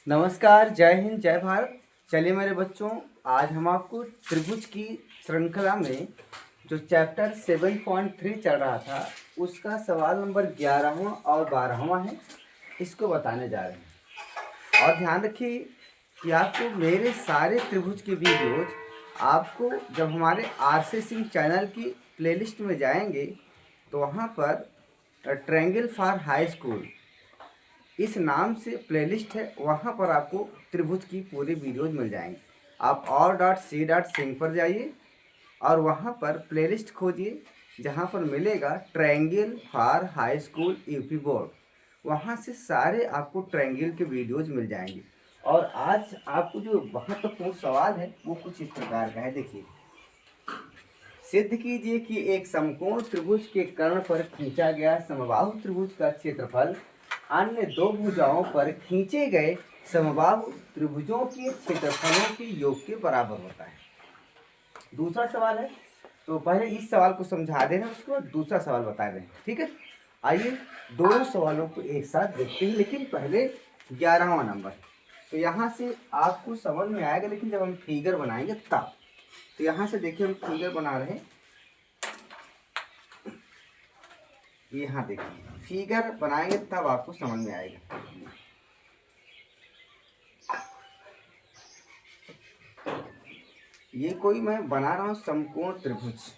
नमस्कार, जय हिंद, जय भारत। चलिए मेरे बच्चों, आज हम आपको त्रिभुज की श्रृंखला में जो चैप्टर 7.3 चल रहा था उसका सवाल नंबर 11वां और 12वां है, इसको बताने जा रहे हैं। और ध्यान रखिए कि आपको मेरे सारे त्रिभुज के वीडियोज आपको जब हमारे आरसे सिंह चैनल की प्लेलिस्ट में जाएंगे तो वहाँ पर ट्रायंगल फॉर हाई स्कूल इस नाम से प्लेलिस्ट है, वहाँ पर आपको त्रिभुज की पूरी वीडियोज मिल जाएंगी। आप और.c.सिंह पर जाइए और वहाँ पर प्लेलिस्ट खोजिए जहाँ पर मिलेगा triangle for high school UP board. वहाँ से सारे आपको ट्रायंगल के वीडियोज मिल जाएंगे। और आज आपको जो महत्वपूर्ण सवाल है वो कुछ इस प्रकार का है। देखिए, सिद्ध कीजिए कि एक समकोण त्रिभुज के कर्ण पर खींचा गया समबाहु त्रिभुज का क्षेत्रफल अन्य दो भुजाओं पर खींचे गए समबाहु त्रिभुजों के क्षेत्रफलों के योग के बराबर होता है। दूसरा सवाल है, तो पहले इस सवाल को समझा देना, उसको दूसरा सवाल बता दें। ठीक है, आइए दोनों सवालों को एक साथ देखते हैं, लेकिन पहले 11वां नंबर। तो यहाँ से आपको समझ में आएगा, लेकिन जब हम फिगर बनाएंगे तब। तो यहाँ से देखिए, हम फिगर बना रहे हैं। यहाँ देखिए, फिगर बनाएंगे तब आपको समझ में आएगा। ये कोई मैं बना रहा हूं समकोण त्रिभुज।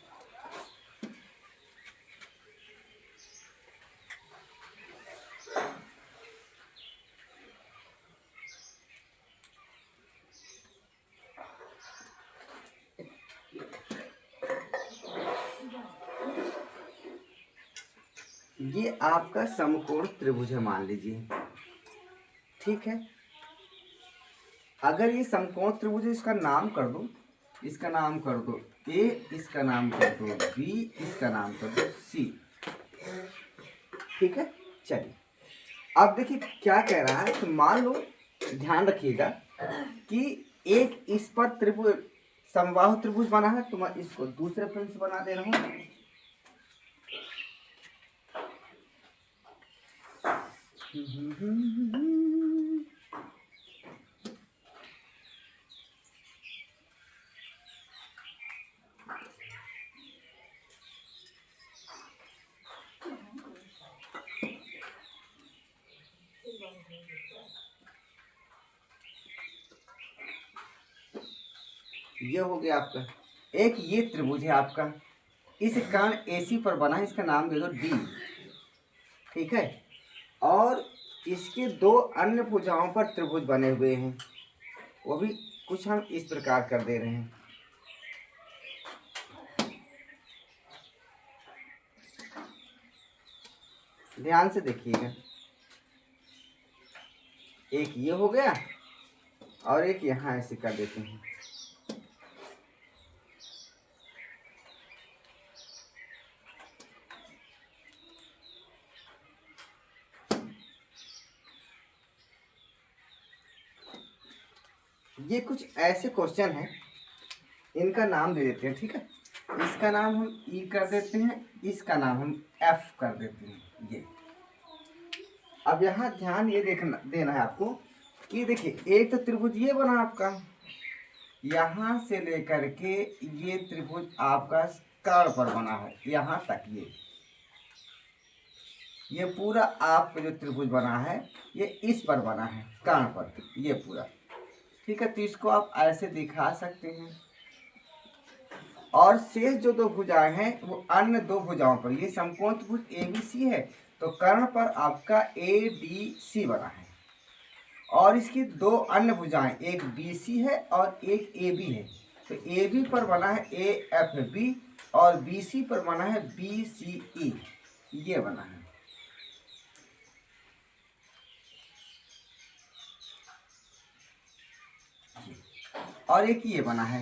ये आपका समकोण त्रिभुज है, मान लीजिए। ठीक है, अगर ये समकोण त्रिभुज है, इसका नाम कर दो, इसका नाम कर दो ए, इसका नाम कर दो बी, इसका नाम कर दो सी। ठीक है, चलिए अब देखिए क्या कह रहा है। तो मान लो, ध्यान रखिएगा कि एक इस पर त्रिभुज समबाहु त्रिभुज बना है, तो मैं इसको दूसरे पेन से बना दे रहा हूं। ये हो गया आपका एक, ये त्रिभुज है आपका, इस कर्ण एसी पर बना है, इसका नाम दे दो डी। ठीक है, और इसके दो अन्य भुजाओं पर त्रिभुज बने हुए हैं, वो भी कुछ हम इस प्रकार कर दे रहे हैं। ध्यान से देखिएगा, एक ये हो गया और एक यहाँ ऐसे कर देते हैं। ये कुछ ऐसे क्वेश्चन हैं, इनका नाम दे देते हैं। ठीक है, इसका नाम हम ई कर देते हैं, इसका नाम हम एफ कर देते हैं। ये अब यहाँ ध्यान ये देखना देना है आपको कि देखिए, एक तो त्रिभुज ये बना आपका, यहाँ से लेकर के ये त्रिभुज आपका कर्ण पर बना है, यहाँ तक ये पूरा आपका जो त्रिभुज बना है ये इस पर बना है, कर्ण पर, ये पूरा। ठीक है, तो इसको आप ऐसे दिखा सकते हैं। और शेष जो दो भुजाएं हैं वो अन्य दो भुजाओं पर, ये समकोण त्रिभुज ABC है, तो कर्ण पर आपका ABC बना है। और इसकी दो अन्य भुजाएं, एक BC है और एक AB है, तो AB पर बना है AFB और BC पर बना है BCE, ये बना है। और एक ये बना है।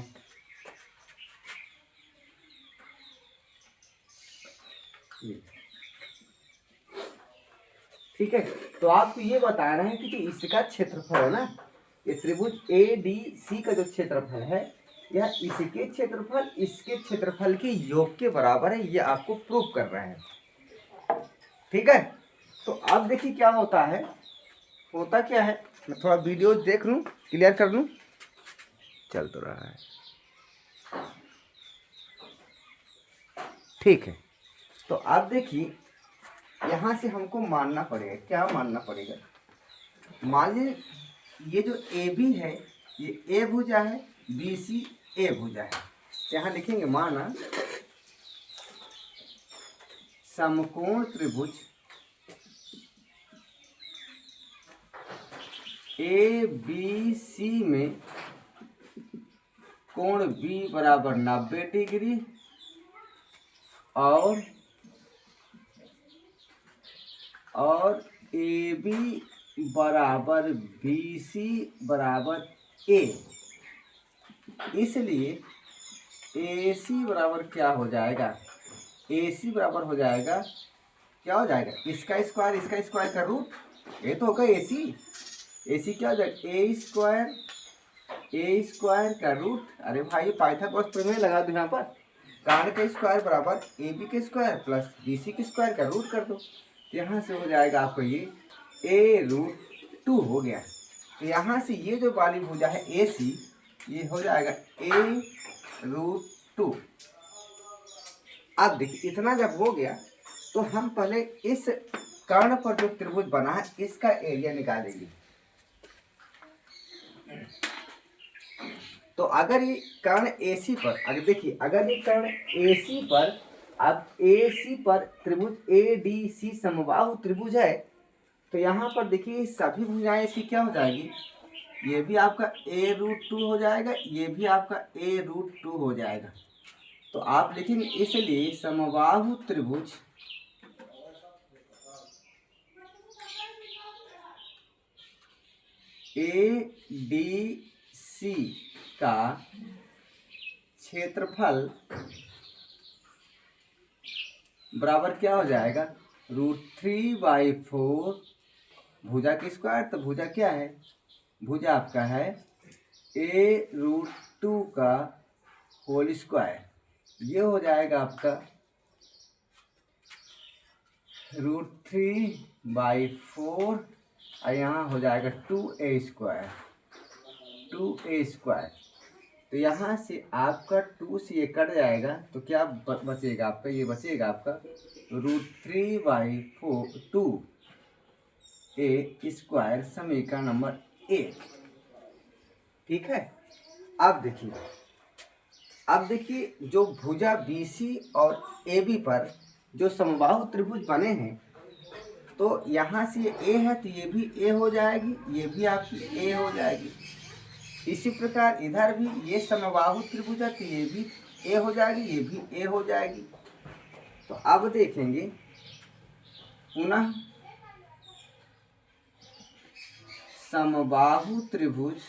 ठीक है, तो आपको ये बता रहे हैं कि जो इसका क्षेत्रफल है ना, ये त्रिभुज ADC का जो क्षेत्रफल है यह इसके क्षेत्रफल इसके क्षेत्रफल के योग के बराबर है, ये आपको प्रूव कर रहे हैं। ठीक है, तो अब देखिए क्या होता है, होता क्या है, मैं थोड़ा वीडियो देख लूँ, क्लियर कर लूँ। चल तो रहा है, ठीक है। तो आप देखिए यहाँ से हमको मानना पड़ेगा, क्या मानना पड़ेगा, मान लीजिए ये जो ए बी है ये ए भुजा है, बी सी ए भुजा है। यहाँ लिखेंगे माना समकोण त्रिभुज ए बी सी में कोण बी बराबर 90 डिग्री और ए बी बराबर बी सी बराबर ए। इसलिए ए सी बराबर क्या हो जाएगा, ए सी बराबर हो जाएगा, क्या हो जाएगा, इसका स्क्वायर का रूट, ये तो होगा ए सी क्या हो जाएगा, ए स्क्वायर का रूट। अरे भाई पाइथागोरस प्रमेय लगा दो यहाँ पर, कारण का स्क्वायर बराबर ए बी के स्क्वायर प्लस बी सी के स्क्वायर का रूट कर दो। तो यहाँ से हो जाएगा आपको ये a√2 हो गया। तो यहाँ से ये जो वाली भुजा है ए सी, ये हो जाएगा a√2। अब देखिए इतना जब हो गया तो हम पहले इस कर्ण पर जो त्रिभुज बना है इसका एरिया निकालेंगे। तो अगर ये कर्ण AC पर, अगर देखिए अगर ये कर्ण AC पर, अब AC पर त्रिभुज ADC समबाहु त्रिभुज है, तो यहाँ पर देखिए सभी भुजाएं इसकी क्या हो जाएगी, ये भी आपका a√2 हो जाएगा, ये भी आपका a√2 हो जाएगा। तो आप लिखेंगे इसलिए समबाहु त्रिभुज ADC का क्षेत्रफल बराबर क्या हो जाएगा, √3/4 भुजा की स्क्वायर। तो भुजा क्या है, भुजा आपका है a√2 का होल स्क्वायर, ये हो जाएगा आपका √3/4 और यहाँ हो जाएगा 2a स्क्वायर। तो यहाँ से आपका 2 से ये कट जाएगा तो क्या बचेगा आपका, ये बचेगा आपका √3/2a स्क्वायर, समीकरण नंबर 1। ठीक है। अब देखिए जो भुजा BC और AB पर जो समबाहु त्रिभुज बने हैं, तो यहाँ से ये A है तो ये भी A हो जाएगी, ये भी आपकी A हो जाएगी। इसी प्रकार इधर भी ये समबाहु त्रिभुज है तो ये भी A हो जाएगी, ये भी A हो जाएगी। तो अब देखेंगे पुनः समबाहु त्रिभुज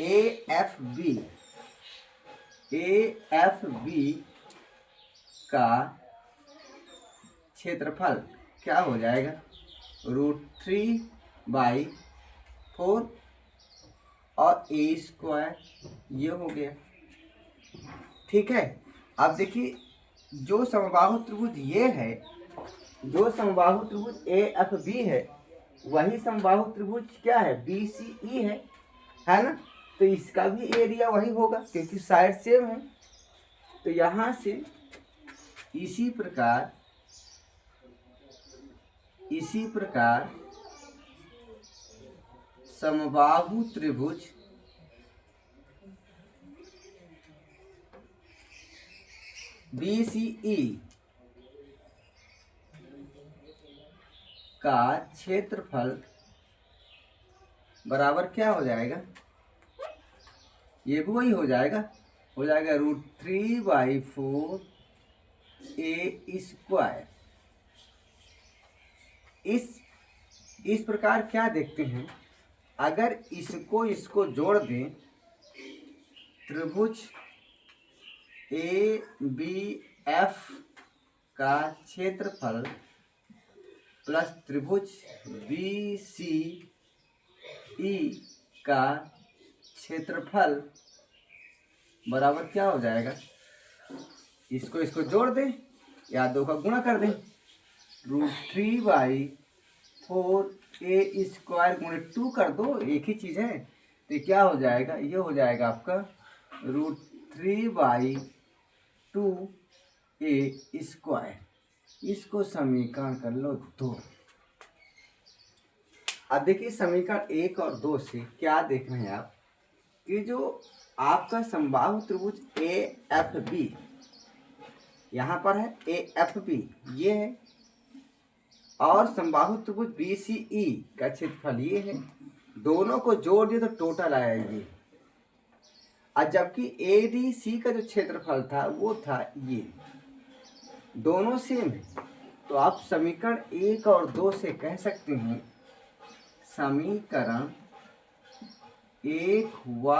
AFB का क्षेत्रफल क्या हो जाएगा, √3/4 और a स्क्वायर, ये हो गया। ठीक है। अब देखिए जो समबाहु त्रिभुज ये है, जो समबाहु त्रिभुज AFB है, वही समबाहु त्रिभुज क्या है, BCE है ना। तो इसका भी एरिया वही होगा क्योंकि साइड सेम है। तो यहाँ से इसी प्रकार समबाहु त्रिभुज BCE का क्षेत्रफल बराबर क्या हो जाएगा, ये भी वही हो जाएगा √3/4 a स्क्वायर। इस प्रकार क्या देखते हैं, अगर इसको जोड़ दें, त्रिभुज ABF का क्षेत्रफल प्लस त्रिभुज BCE का क्षेत्रफल बराबर क्या हो जाएगा, इसको जोड़ दें या 2 का गुणा कर दें, √3/4 a² गुणे 2 कर दो, एक ही चीज़ है। तो क्या हो जाएगा, ये हो जाएगा आपका √3/2a²। इसको समीकरण कर लो 2। अब देखिए समीकरण 1 और 2 से क्या देख रहे हैं आप कि जो आपका समबाहु त्रिभुज AFB यहाँ पर है, AFB ये है, और समबाहु त्रिभुज BCE का क्षेत्रफल ये है। दोनों को जोड़ दिए तो टोटल आया ये। और जबकि ADC का जो क्षेत्रफल था वो था ये। दोनों सेम है, तो आप समीकरण 1 और 2 से कह सकते हैं, समीकरण 1 व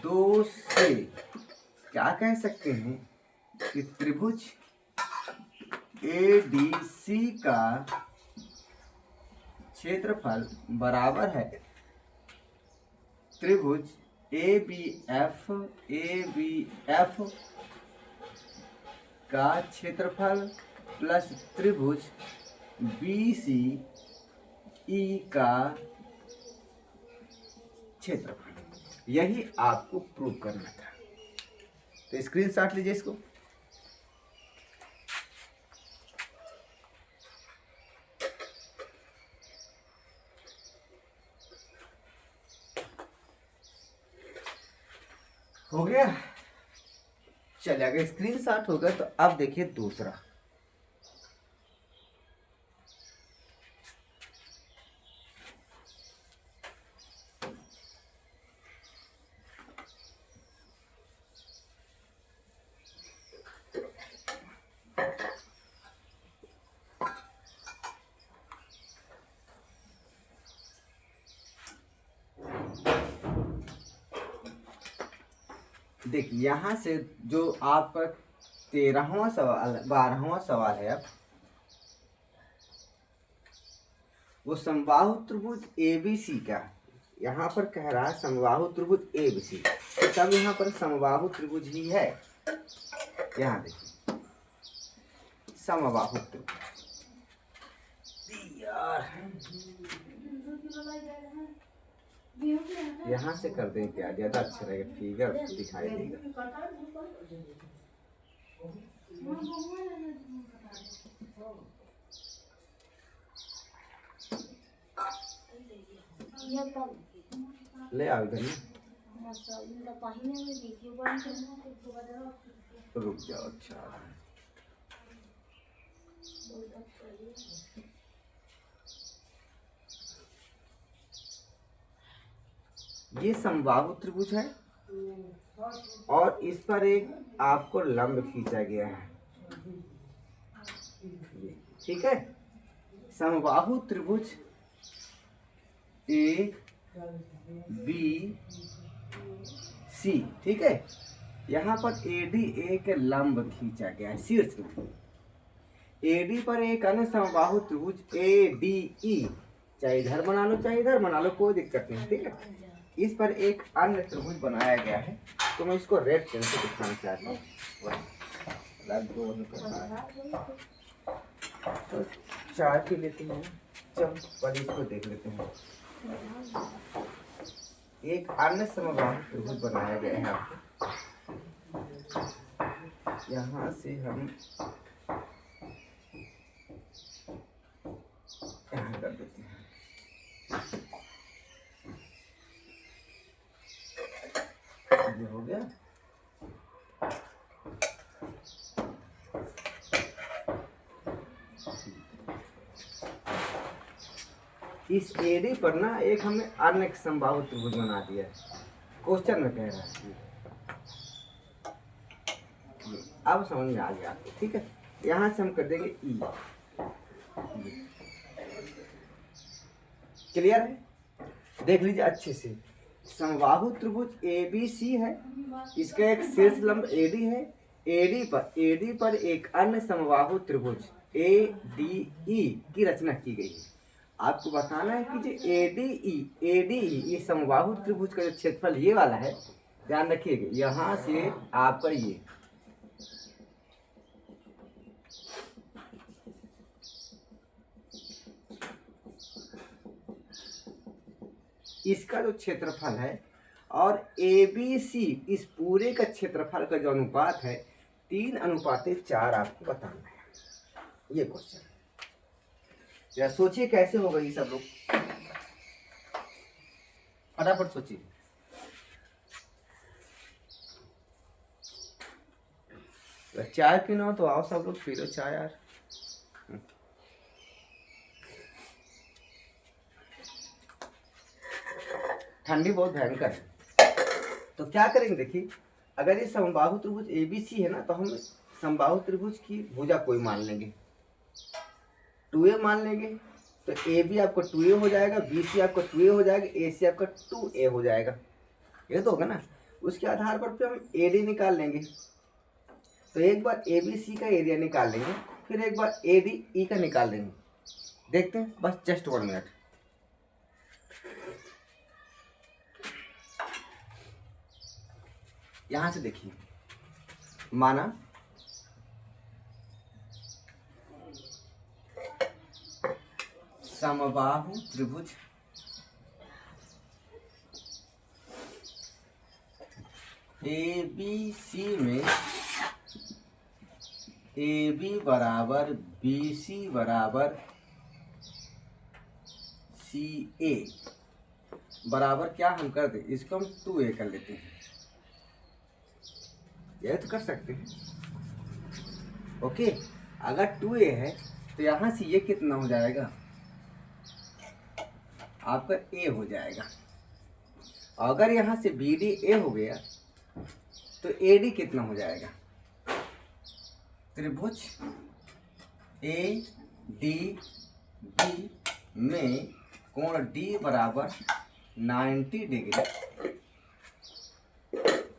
2 से क्या कह सकते हैं कि त्रिभुज ADC का क्षेत्रफल बराबर है त्रिभुज ABF का क्षेत्रफल प्लस त्रिभुज BCE का क्षेत्रफल। यही आपको प्रूव करना था। तो स्क्रीनशॉट लीजिए इसको। हो गया। चलिए अगर स्क्रीनशॉट हो गया तो अब देखिए दूसरा। देखिए यहाँ से जो आपका 13वां सवाल 12वां सवाल है, अब वो समबाहु त्रिभुज ABC का यहाँ पर कह रहा है, समबाहु त्रिभुज ABC। तब यहाँ पर समबाहु त्रिभुज ही है। यहाँ देखिए समबाहु त्रिभुज यार, यहाँ से कर दें क्या, ज़्यादा अच्छा रहेगा, फिगर दिखाई देगा। ले आओ इधर में, रुक जाओ। अच्छा ये समबाहु त्रिभुज है और इस पर एक आपको लंब खींचा गया है, ठीक है। समबाहु त्रिभुज ABC, ठीक है। यहाँ पर ADA के लंब खींचा गया है शीर्ष में। AD पर एक अन्य समबाहु त्रिभुज ADE, चाहे इधर बना लो चाहे इधर बना लो, कोई दिक्कत नहीं, ठीक है। इस पर एक अन्य त्रिभुज बनाया गया है, तो मैं इसको रेड पेन से दिखाना चाहता हूँ। तो चाय पी लेते हैं, चल पहले इसको देख लेते हैं। एक अन्य समबाहु त्रिभुज बनाया गया है आपको। यहाँ से हम यहाँ कर देते हैं। ये हो गया। इस AD पर ना एक हमने अन्य समबाहु त्रिभुज बना दिया है, क्वेश्चन में कह रहा है। अब समझ में आ गया आपको, ठीक है। यहाँ से हम कर देंगे E। क्लियर है, देख लीजिए अच्छे से। समबाहु त्रिभुज ABC है, इसका एक शीर्ष लंब AD है। AD पर एक अन्य समबाहु त्रिभुज ADE की रचना की गई है। आपको बताना है कि जो ADE ये समबाहु त्रिभुज का जो क्षेत्रफल ये वाला है, ध्यान रखिएगा। यहाँ से आपका इसका जो क्षेत्रफल है और ABC इस पूरे का क्षेत्रफल का जो अनुपात है 3:4 आपको बताना है। ये क्वेश्चन या सोचिए कैसे होगा ये सब लोग, फटाफट सोचिए। चाय पीना हो तो आओ सब लोग पी लो चाय यार। ठंडी बहुत भयंकर है। तो क्या करेंगे देखिए, अगर ये समबाहु त्रिभुज ABC है ना, तो हम समबाहु त्रिभुज की भुजा कोई मान लेंगे, 2a मान लेंगे। तो AB आपका 2a हो जाएगा, BC आपका 2a हो जाएगा, AC आपका 2a हो जाएगा। ये तो होगा ना। उसके आधार पर फिर हम AD निकाल लेंगे। तो एक बार ABC का एरिया निकाल लेंगे, फिर एक बार ADE का निकाल लेंगे। देखते हैं, बस जस्ट 1 मिनट। यहां से देखिए, माना समबाहु त्रिभुज ABC में AB बराबर BC बराबर CA बराबर क्या हम कर दें, इसको हम 2a कर लेते हैं। यह तो कर सकते हैं। ओके, अगर 2a है तो यहाँ से ये कितना हो जाएगा, आपका a हो जाएगा। अगर यहाँ से BD a हो गया तो AD कितना हो जाएगा, त्रिभुज ADB में कोण D बराबर 90 डिग्री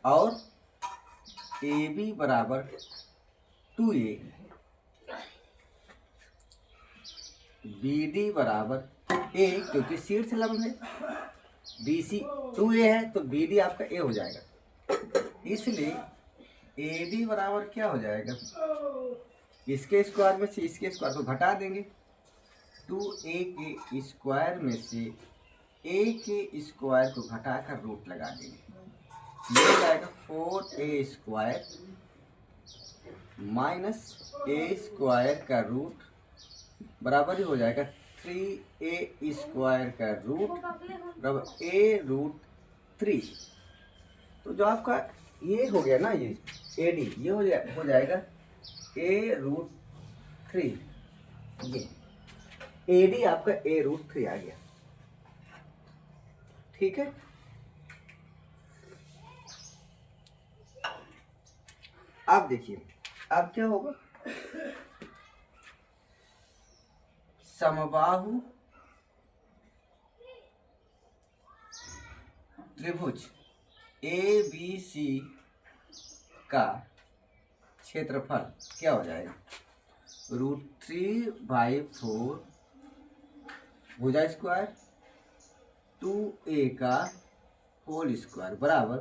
और AB बराबर 2a, BD बराबर a, क्योंकि शीर्ष लंब है, BC 2a है तो BD आपका a हो जाएगा। इसलिए AD बराबर क्या हो जाएगा, इसके स्क्वायर में से इसके स्क्वायर को घटा देंगे, 2a के स्क्वायर में से a के स्क्वायर को घटाकर रूट लगा देंगे। ये हो जाएगा 4a square minus a square का रूट बराबर ही हो जाएगा 3a स्क्वायर का रूट बराबर a√3। तो जो आपका ये हो गया ना, ये AD ये हो जाएगा a√3। ये AD आपका a√3 आ गया। ठीक है, अब देखिए अब क्या होगा, समबाहु त्रिभुज ABC का क्षेत्रफल क्या हो जाएगा, √3/4 भुजा स्क्वायर 2a का होल स्क्वायर बराबर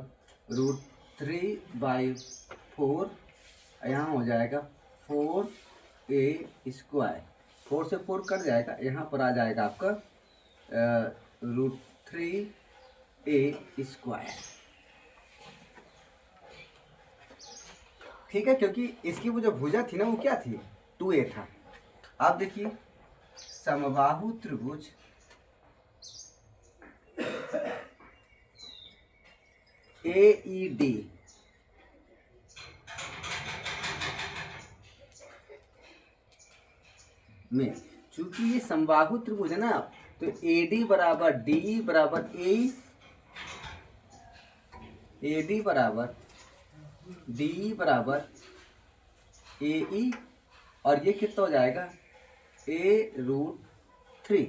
√3/4, यहाँ हो जाएगा 4a स्क्वायर, 4 से 4 कट जाएगा, यहाँ पर आ जाएगा आपका √3a स्क्वायर। ठीक है, क्योंकि इसकी वो जो भुजा थी ना वो क्या थी, 2a था। आप देखिए समबाहु त्रिभुज AED में, चूंकि ये समबाहु त्रिभुज है ना, तो AD बराबर DE बराबर AE, AD बराबर DE बराबर AE, और ये कितना हो जाएगा a√3।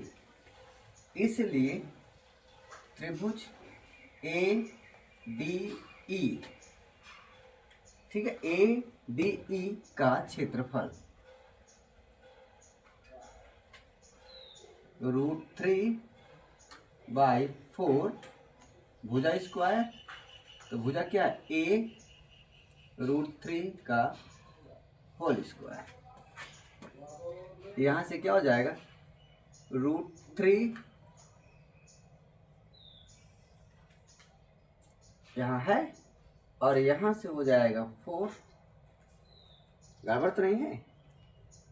इसलिए त्रिभुज ADE, ठीक है, ADE का क्षेत्रफल √3/4 भुजा स्क्वायर, तो भुजा क्या है a√3 का होल स्क्वायर। यहाँ से क्या हो जाएगा, √3 यहाँ है और यहाँ से हो जाएगा 4। गड़बड़ तो नहीं है,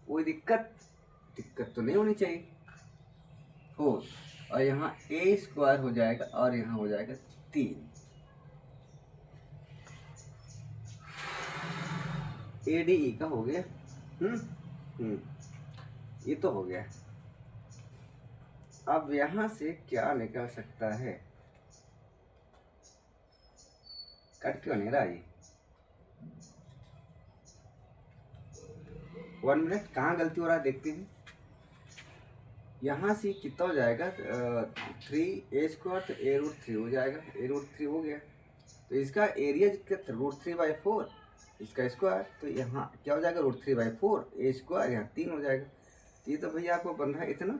कोई दिक्कत तो नहीं होनी चाहिए। 4 और यहाँ a स्क्वायर हो जाएगा और यहाँ हो जाएगा 3। ADE का हो गया। ये तो हो गया। अब यहाँ से क्या निकल सकता है? कट क्यों नहीं रहा ये? 1 मिनट, कहाँ गलती हो रहा है देखते हैं। यहाँ से कितना हो जाएगा? 3a स्क्वायर, तो a√3 हो जाएगा। a√3 हो गया, तो इसका एरिया कितना? √3/4, इसका स्क्वायर, तो यहाँ क्या हो जाएगा? √3/4 a स्क्वायर, यहाँ 3 हो जाएगा। तो ये तो भैया आपको बन रहा है इतना।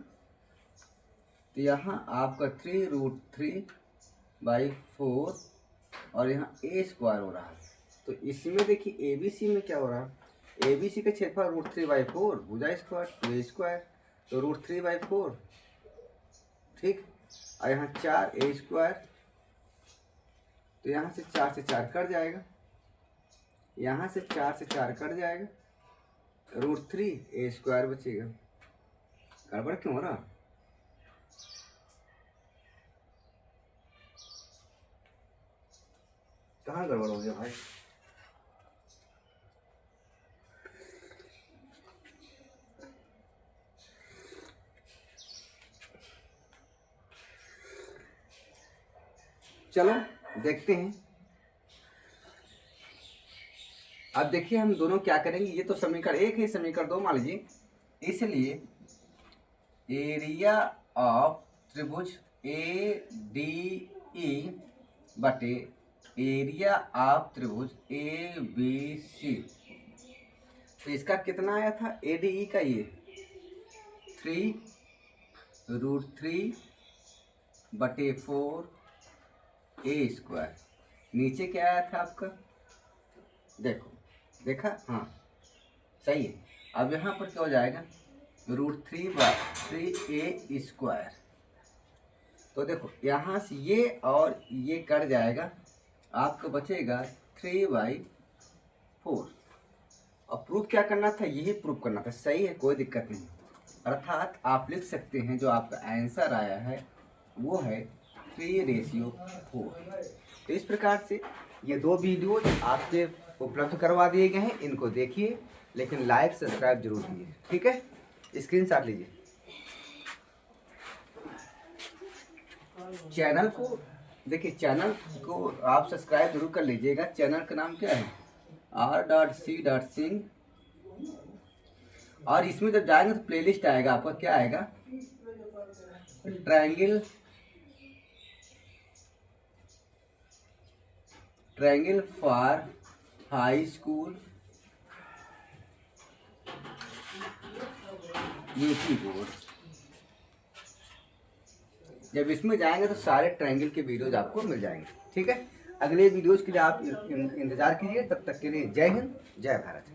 तो यहाँ आपका 3√3/4 और यहाँ a स्क्वायर हो रहा है। तो इसमें देखिए ABC में क्या हो रहा है? ABC का क्षेत्रफल √3/4 भुजा स्क्वायर, तो a स्क्वायर, तो √3/4, ठीक। और यहाँ 4a स्क्वायर, तो यहाँ से 4 से 4 कट जाएगा, यहाँ से 4 से 4 कट जाएगा, √3a स्क्वायर बचेगा। गड़बड़ क्यों हो रहा? कहाँ गड़बड़ हो गया भाई? चलो देखते हैं। अब देखिए हम दोनों क्या करेंगे। ये तो समीकरण 1 है, समीकरण 2 मान लीजिए। इसलिए एरिया ऑफ त्रिभुज ADE बटे एरिया ऑफ त्रिभुज ABC, तो इसका कितना आया था? ADE का ये 3√3/4 a स्क्वायर। नीचे क्या आया था आपका? देखो, देखा? हाँ सही है। अब यहाँ पर क्या हो जाएगा? √3/3a square. तो देखो यहाँ से ये और ये कट जाएगा, आपको बचेगा 3/4। और प्रूफ क्या करना था? यही प्रूफ करना था। सही है, कोई दिक्कत नहीं। अर्थात आप लिख सकते हैं जो आपका आंसर आया है वो है 3:4। तो इस प्रकार से ये 2 वीडियो आपसे उपलब्ध करवा दिए गए हैं। इनको देखिए, लेकिन लाइक सब्सक्राइब जरूर कीजिए, ठीक है? स्क्रीनशॉट लीजिए। चैनल को देखिए, चैनल को आप सब्सक्राइब जरूर कर लीजिएगा। चैनल का नाम क्या है? R.C.Singh। और इसमें जब जाएंगे तो प्लेलिस्ट आएगा आपका। क्या आएगा? Triangle for high school UP board. जब इसमें जाएंगे तो सारे ट्रायंगल के वीडियोज आपको मिल जाएंगे, ठीक है? अगले वीडियोज के लिए आप इंतजार कीजिए। तब तक के लिए जय हिंद, जय भारत।